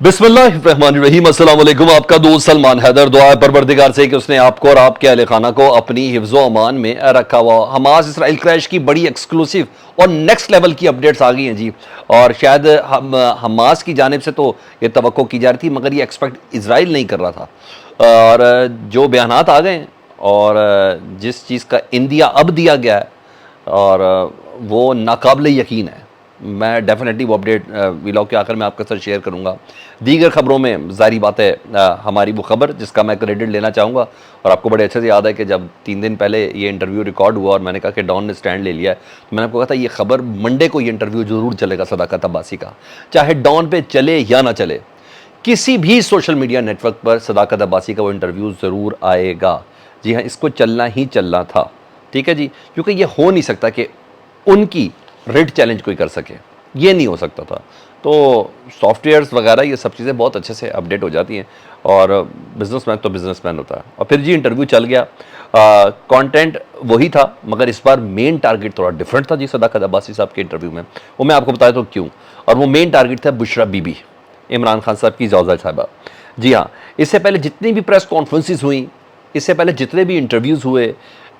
बिस्मिल्लाहिर्रहमानिर्रहीम, अस्सलाम वालेकुम। आपका दोस्त सलमान हैदर। दुआ है परवरदिगार से कि उसने आपको और आपके अहले खाना को अपनी हिफ्ज़ो अमान में रखा हुआ। हमास इसराइल क्रैश की बड़ी एक्सक्लूसिव और नेक्स्ट लेवल की अपडेट्स आ गई हैं जी। और शायद हमास की जानिब से तो ये तवक्को की जा रही थी, मगर ये एक्सपेक्ट इसराइल नहीं कर रहा था। और जो बयानात आ गए हैं और जिस चीज़ का इंदिया अब दिया गया है, और वो नाकाबिल यकीन है। मैं डेफिनेटली वो अपडेट व्लॉग के आखिर में आपके साथ शेयर करूंगा। दीगर खबरों में जारी बात है हमारी वो खबर जिसका मैं क्रेडिट लेना चाहूँगा। और आपको बड़े अच्छे से याद है कि जब 3 दिन पहले ये इंटरव्यू रिकॉर्ड हुआ और मैंने कहा कि डॉन ने स्टैंड ले लिया है, तो मैंने आपको कहा था ये खबर मंडे को ये इंटरव्यू जरूर चलेगा सदाकत अब्बासी का, चाहे डॉन पे चले या ना चले। किसी भी सोशल मीडिया नेटवर्क पर सदाकत अब्बासी का वो इंटरव्यू ज़रूर आएगा। जी हाँ, इसको चलना ही चलना था। ठीक है जी, क्योंकि ये हो नहीं सकता कि उनकी रेड चैलेंज कोई कर सके, ये नहीं हो सकता था। तो सॉफ्टवेयर्स वगैरह ये सब चीज़ें बहुत अच्छे से अपडेट हो जाती हैं, और बिजनेसमैन तो बिजनेसमैन होता है। और फिर जी इंटरव्यू चल गया। कंटेंट वही था, मगर इस बार मेन टारगेट थोड़ा डिफरेंट था जी सदाकत अब्बासी साहब के इंटरव्यू में। वो मैं आपको बताया तो क्यों। और वो मेन टारगेट था बुशरा बीबी, इमरान खान साहब की जौजा साहिबा। जी हाँ, इससे पहले जितनी भी प्रेस कॉन्फ्रेंसिस हुई, इससे पहले जितने भी इंटरव्यूज़ हुए,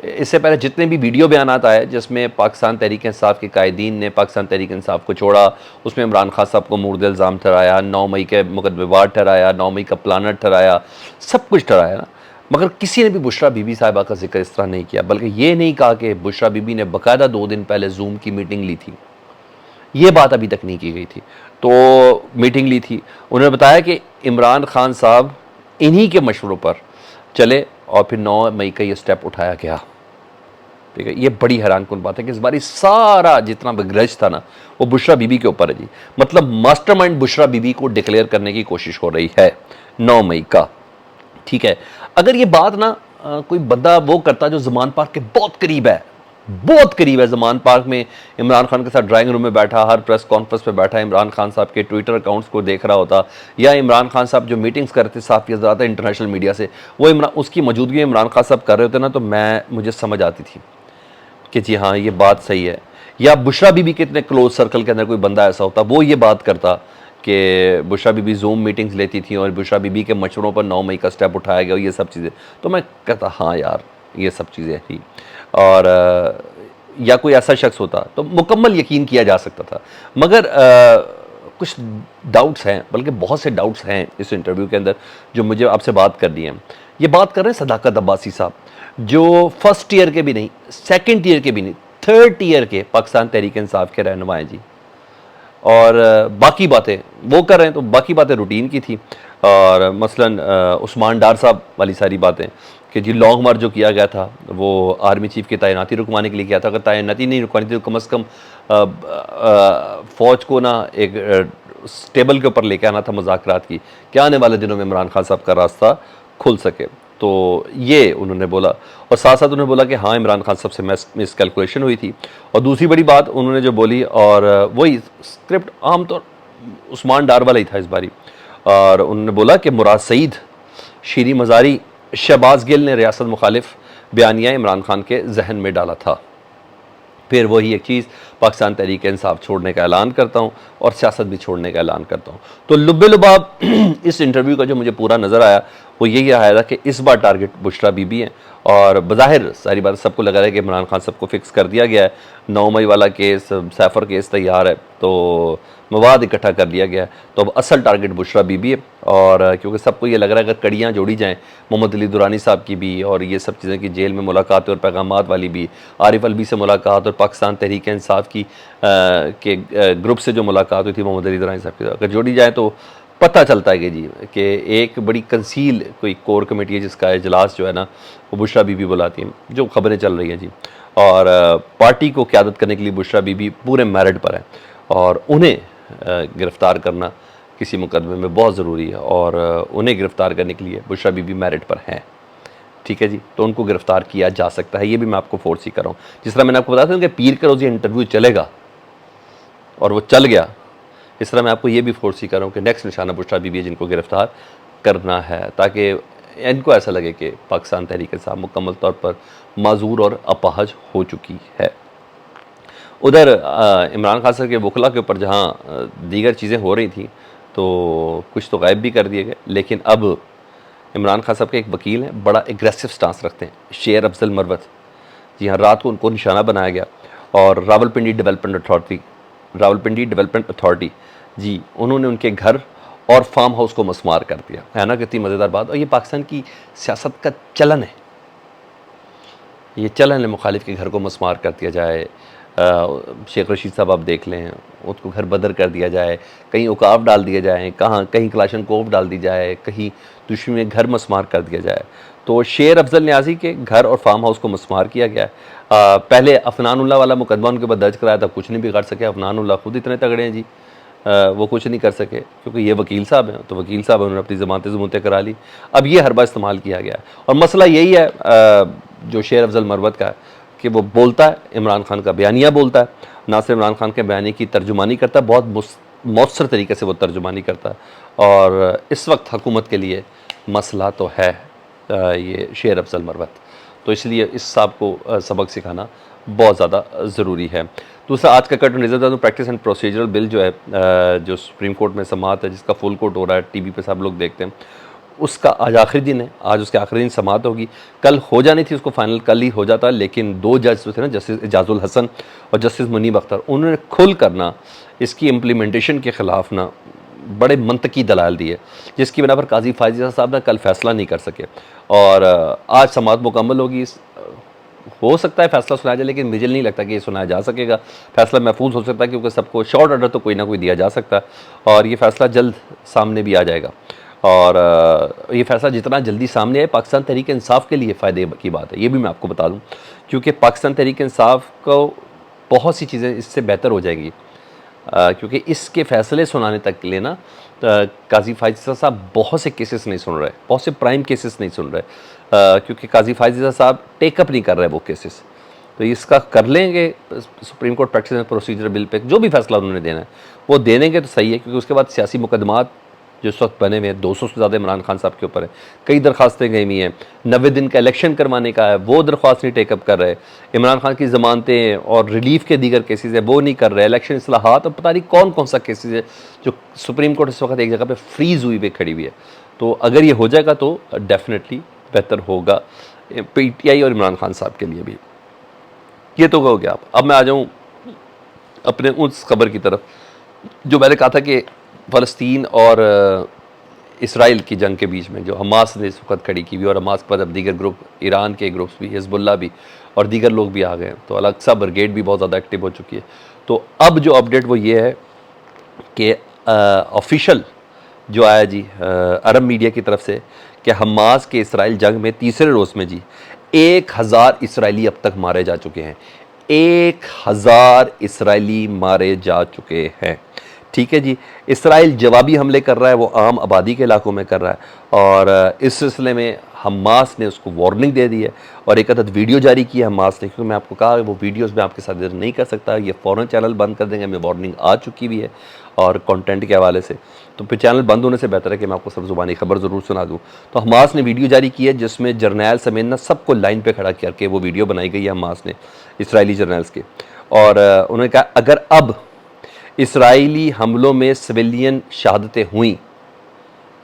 इससे पहले जितने भी वीडियो बयानात आए जिसमें पाकिस्तान तहरीक इंसाफ के कायदीन ने पाकिस्तान तहरीक इंसाफ को छोड़ा, उसमें इमरान खान साहब को मुर्द इल्ज़ाम ठहराया, 9 मई के मुकदमेवार ठहराया, 9 मई का प्लानर ठहराया, सब कुछ ठहराया ना। मगर किसी ने भी बुशरा बीबी साहिबा का जिक्र इस तरह नहीं किया, बल्कि ये नहीं कहा कि बुशरा बीबी ने बाकायदा 2 दिन पहले जूम की मीटिंग ली थी। ये बात अभी तक नहीं की गई थी। तो मीटिंग ली थी, उन्होंने बताया कि इमरान खान साहब इन्हीं के मशवरों पर चले और फिर 9 मई का ये स्टेप उठाया गया। ठीक है, ये बड़ी हैरान कुन बात है कि इस बार सारा जितना ग्रज था ना, वो बुशरा बीबी के ऊपर है जी। मतलब मास्टरमाइंड बुशरा बीबी को डिक्लेयर करने की कोशिश हो रही है 9 मई का। ठीक है, अगर ये बात ना कोई बंदा वो करता जो जमान पार्क के बहुत करीब है, बहुत करीब है जमान पार्क में, इमरान खान के साथ ड्राइंग रूम में बैठा, हर प्रेस कॉन्फ्रेंस पे बैठा, इमरान खान साहब के ट्विटर अकाउंट्स को देख रहा होता, या इमरान खान साहब जो मीटिंग्स करते साफ या ज़्यादा इंटरनेशनल मीडिया से, वो इमरान उसकी मौजूदगी में इमरान खान साहब कर रहे होते ना, तो मुझे समझ आती थी कि जी हाँ ये बात सही है। या बुशरा बीबी के इतने क्लोज सर्कल के अंदर कोई बंदा ऐसा होता, वो ये बात करता कि बुशरा बीबी जूम मीटिंग्स लेती थी और बुशरा बीबी के मशवरों पर 9 मई का स्टेप उठाया गया, ये सब चीज़ें, तो मैं कहता हाँ यार ये सब चीज़ें थी। और या कोई ऐसा शख्स होता तो मुकम्मल यकीन किया जा सकता था। मगर कुछ डाउट्स हैं, बल्कि बहुत से डाउट्स हैं इस इंटरव्यू के अंदर जो मुझे आपसे बात करनी है। ये बात कर रहे हैं सदाकत अब्बासी साहब, जो फर्स्ट ईयर के भी नहीं, सेकंड ईयर के भी नहीं, थर्ड ईयर के पाकिस्तान तहरीक इंसाफ के रहनुमा हैं जी। और बाकी बातें वो कर रहे हैं, तो बाकी बातें रूटीन की थी। और मसलन उस्मान डार साहब वाली सारी बातें कि जी लॉन्ग मार्च जो किया गया था वो आर्मी चीफ की तैनाती रुकवाने के लिए किया था। अगर तैनाती नहीं रुकवानी थी तो कम अज़ कम फ़ौज को ना एक टेबल के ऊपर लेके आना था मुज़ाकरात की, क्या आने वाले दिनों में इमरान खान साहब का रास्ता खुल सके। तो ये उन्होंने बोला, और साथ साथ उन्होंने बोला कि हाँ इमरान खान साहब से मिस कैलकुलेशन हुई थी। और दूसरी बड़ी बात उन्होंने जो बोली, और वही स्क्रिप्ट आमतौर उस्मान डार वाला ही था इस बारी, और उन्होंने बोला कि मुराद सईद, शीरी मज़ारी, शहबाज गिल ने रियासत मुखालिफ बयानिया इमरान खान के जहन में डाला था। फिर वही एक चीज़, पाकिस्तान तहरीक इंसाफ छोड़ने का ऐलान करता हूँ और सियासत भी छोड़ने का ऐलान करता हूँ। तो लुब्बे लुबाब इस इंटरव्यू का जो मुझे पूरा नज़र आया वो यही आया था कि इस बार टारगेट बुशरा बीबी है। और बज़ाहिर सारी बात सबको लगा रहा है कि इमरान खान सबको फिक्स कर दिया गया है, 9 मई वाला केस, सैफर केस तैयार है, तो मवाद इकट्ठा कर लिया गया है, तो अब असल टारगेट बुशरा बीबी है। और क्योंकि सबको ये लग रहा है अगर कड़ियाँ जोड़ी जाएँ, मोहम्मद अली दुरानी साहब की भी और ये सब चीज़ें कि जेल में मुलाकात और पैगामात वाली भी, आरिफ अलवी से मुलाकात और पाकिस्तान तहरीक इंसाफ की के ग्रुप से जो मुलाकात हुई थी मोहम्मद अली दुरानी साहब की, अगर जोड़ी जाए तो पता चलता है कि जी कि एक बड़ी कंसील कोई कोर कमेटी है जिसका इजलास जो है ना वो बुशरा बीबी बुलाती है, जो खबरें चल रही हैं जी। और पार्टी को क़यादत करने के लिए बुशरा बीबी पूरे मेरिट पर है, और उन्हें गिरफ़्तार करना किसी मुकदमे में बहुत ज़रूरी है, और उन्हें गिरफ़्तार करने के लिए बुशरा बीबी मेरिट पर हैं। ठीक है जी, तो उनको गिरफ़्तार किया जा सकता है, ये भी मैं आपको फोर्स ही कर रहा हूँ। जिस तरह मैंने आपको बताया था कि पीर का रोज़ ये इंटरव्यू चलेगा और वो चल गया, इस तरह मैं आपको ये भी फोर्स ही कर रहा हूँ कि नेक्स्ट निशाना बुशरा बीबी है जिनको गिरफ़्तार करना है, ताकि इनको ऐसा लगे कि पाकिस्तान तहरीक इंसाफ मुकम्मल तौर पर माजूर और अपाहज हो चुकी है। उधर इमरान खान साहब के वकला के ऊपर जहाँ दीगर चीज़ें हो रही थी, तो कुछ तो गायब भी कर दिए गए। लेकिन अब इमरान खान साहब के एक वकील हैं, बड़ा एग्रेसिव स्टांस रखते हैं, शेर अफजल मरवत जी हाँ, रात को उनको निशाना बनाया गया और रावलपिंडी डेवलपमेंट अथॉरिटी जी, उन्होंने उनके घर और फार्म हाउस को मस्मार कर दिया। है ना कितनी मज़ेदार बात। और ये पाकिस्तान की सियासत का चलन है, ये चलन है, मुखालिफ के घर को मस्मार कर दिया जाए। शेख रशीद साहब आप देख लें, उसको घर बदर कर दिया जाए, कहीं उकाब डाल दिया जाए, कहीं कलाशनकोव डाल दी जाए, कहीं दुश्मन में घर मस्मार कर दिया जाए। तो शेर अफजल न्याजी के घर और फार्म हाउस को मस्मार किया गया है। पहले अफनानुल्लाह वाला मुकदमा उनके ऊपर दर्ज कराया था, कुछ नहीं बिगाड़ सके। अफनानुल्लाह खुद इतने तगड़े हैं जी, वो कुछ नहीं कर सके क्योंकि ये वकील साहब हैं। तो वकील साहब उन्होंने अपनी ज़मानतें करा ली। अब ये हरबा इस्तेमाल किया गया है और मसला यही है जो शेर अफजल मरवत का है कि वो बोलता है, इमरान खान का बयानिया बोलता है, ना सिर्फ इमरान खान के बयानी की तर्जुमानी करता है, बहुत मौसर तरीके से वो तर्जुमानी करता है। और इस वक्त हुकूमत के लिए मसला तो है ये शेर अफजल मरवत, तो इसलिए इस साहब को सबक सिखाना बहुत ज़्यादा ज़रूरी है। दूसरा, आज का कट नज़र तो प्रैक्टिस एंड प्रोसीजरल बिल जो है, जो सुप्रीम कोर्ट में समाअत है, जिसका फुल कोर्ट हो रहा है, टीवी पे सब लोग देखते हैं, उसका आज आखिरी दिन है। आज उसके आखिरी दिन समाअत होगी। कल हो जानी थी उसको फाइनल, कल ही हो जाता, लेकिन 2 जज थे ना, जस्टिस एजाजुल हसन और जस्टिस मुनीब अख्तर, उन्होंने खुल करना इसकी इम्प्लीमेंटेशन के ख़िलाफ़ ना बड़े मंतकी दलाल दिए, जिसकी बिना पर काजी फायज़ साहब ना कल फैसला नहीं कर सके। और आज समाअत मुकम्मल होगी। हो सकता है फैसला सुनाया जाए, लेकिन मुझे नहीं लगता कि ये सुनाया जा सकेगा। फैसला महफूज हो सकता है क्योंकि सबको शॉर्ट ऑर्डर तो कोई ना कोई दिया जा सकता है और ये फैसला जल्द सामने भी आ जाएगा। और ये फैसला जितना जल्दी सामने आए, पाकिस्तान तहरीक इंसाफ के लिए फ़ायदे की बात है। ये भी मैं आपको बता दूँ, क्योंकि पाकिस्तान तहरीक इंसाफ को बहुत सी चीज़ें इससे बेहतर हो जाएंगी, क्योंकि इसके फ़ैसले सुनाने तक के लिए ना काजी फायज़ साहब बहुत से केसेस नहीं सुन रहे, बहुत से प्राइम केसेस नहीं सुन रहे, क्योंकि काजी फायज़ साहब टेकअप नहीं कर रहे वो केसेस। तो इसका कर लेंगे supreme court practice and procedure bill pay, जो भी फैसला उन्होंने देना है वो दे देंगे तो सही है, क्योंकि उसके बाद सियासी मुकदमात जो इस वक्त बने हुए हैं, 200 से ज़्यादा इमरान खान साहब के ऊपर है, कई दरख्वास्तें गई हुई हैं, 90 दिन का इलेक्शन करवाने का है, वो दरख्वास्त नहीं टेकअप कर रहे, इमरान खान की ज़मानतें और रिलीफ के दीगर केसेस है वो नहीं कर रहे, इलेक्शन इस्लाहात और पता नहीं कौन कौन सा केसेस है जो सुप्रीम कोर्ट इस वक्त एक जगह पर फ्रीज़ हुई हुई खड़ी हुई है। तो अगर ये हो जाएगा तो डेफिनेटली बेहतर होगा PTI और इमरान खान साहब के लिए भी। ये तो हो गया। अब मैं आ जाऊँ अपने उस खबर की तरफ जो मैंने कहा था कि फ़लस्तीन और इसराइल की जंग के बीच में जो हमास ने इस वक्त खड़ी की हुई, और हमास के बाद अब दीगर ग्रुप, ईरान के ग्रुप्स भी, हिजबुल्ला भी और दीगर लोग भी आ गए हैं। तो अल-अक्सा ब्रिगेड भी बहुत ज़्यादा एक्टिव हो चुकी है। तो अब जो अपडेट वो ये है कि ऑफिशियल जो आया जी अरब मीडिया की तरफ से कि हमास के इसराइल जंग में तीसरे रोज़ में जी 1000 इसराइली अब तक मारे जा चुके हैं। 1000 इसराइली मारे जा चुके हैं। ठीक है जी। इसराइल जवाबी हमले कर रहा है, वो आम आबादी के इलाकों में कर रहा है, और इस सिलसिले में हमास ने उसको वार्निंग दे दी है और एक अदद वीडियो जारी की है हमास ने, क्योंकि मैं आपको कहा वो वीडियोस में आपके साथ शेयर नहीं कर सकता, ये फ़ौरन चैनल बंद कर देंगे, हमें वार्निंग आ चुकी भी है और कंटेंट के हवाले से। तो फिर चैनल बंद होने से बेहतर है कि मैं आपको सब ज़ुबानी खबर ज़रूर सुना दूँ। तो हमास ने वीडियो जारी की है जिसमें जर्नैल समेत ना सबको लाइन पर खड़ा करके वो वीडियो बनाई गई है हमास ने, इसराइली जर्नैल्स के। और उन्होंने कहा अगर अब इसराइली हमलों में सिविलियन शहादतें हुई,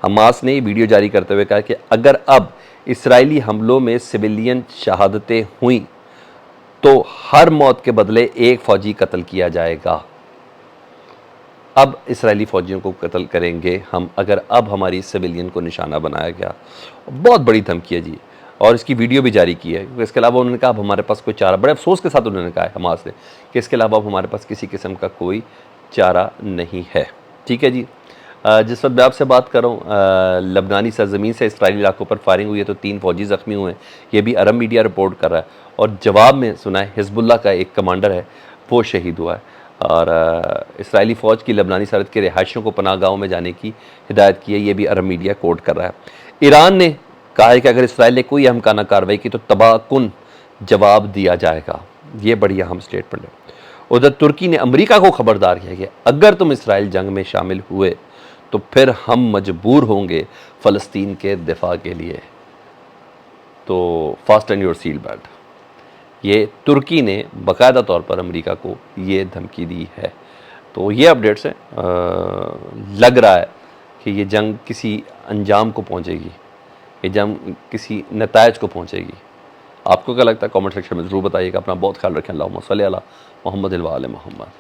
हमास ने वीडियो जारी करते हुए कहा कि अगर अब इसराइली हमलों में सिविलियन शहादतें हुई तो हर मौत के बदले एक फ़ौजी कत्ल किया जाएगा। अब इसराइली फ़ौजियों को कत्ल करेंगे हम अगर अब हमारी सिविलियन को निशाना बनाया गया। बहुत बड़ी धमकी है जी, और इसकी वीडियो भी जारी की है। इसके अलावा उन्होंने कहा अब हमारे पास कोई चारा, बड़े अफसोस के साथ उन्होंने कहा है हमास ने कि इसके अलावा अब हमारे पास किसी किस्म का कोई चारा नहीं है। ठीक है जी। जिस वक्त मैं आपसे बात कर रहा हूँ, लबनानी सरजमीन से इसराइली इलाकों पर फायरिंग हुई है तो 3 फ़ौजी ज़ख्मी हुए हैं, ये भी अरब मीडिया रिपोर्ट कर रहा है। और जवाब में सुना है हिजबुल्ला का एक कमांडर है वो शहीद हुआ है। और इसराइली फ़ौज की लबनानी सरहद के रिहायशियों को पनाह गाहों में जाने की हिदायत की है, ये भी अरब मीडिया कोट कर रहा है। ईरान ने कहा है कि अगर इसराइल ने कोई अहमकाना कार्रवाई की तो तबाहकुन जवाब दिया जाएगा। ये बड़ी अहम स्टेटमेंट है। उधर तुर्की ने अमेरिका को खबरदार किया कि अगर तुम इसराइल जंग में शामिल हुए तो फिर हम मजबूर होंगे फ़लस्तीन के दिफा के लिए, तो फास्टन योर सीट बेल्ट। ये तुर्की ने बाकायदा तौर पर अमेरिका को ये धमकी दी है। तो ये अपडेट्स हैं। लग रहा है कि ये जंग किसी अंजाम को पहुँचेगी, ये जंग किसी नतायज को पहुँचेगी। आपको क्या लगता है? कमेंट सेक्शन में ज़रूर बताइएगा। अपना बहुत ख्याल रखें। अल्लाहुम्मा सल्ली अला मुहम्मद व आले मुहम्मद।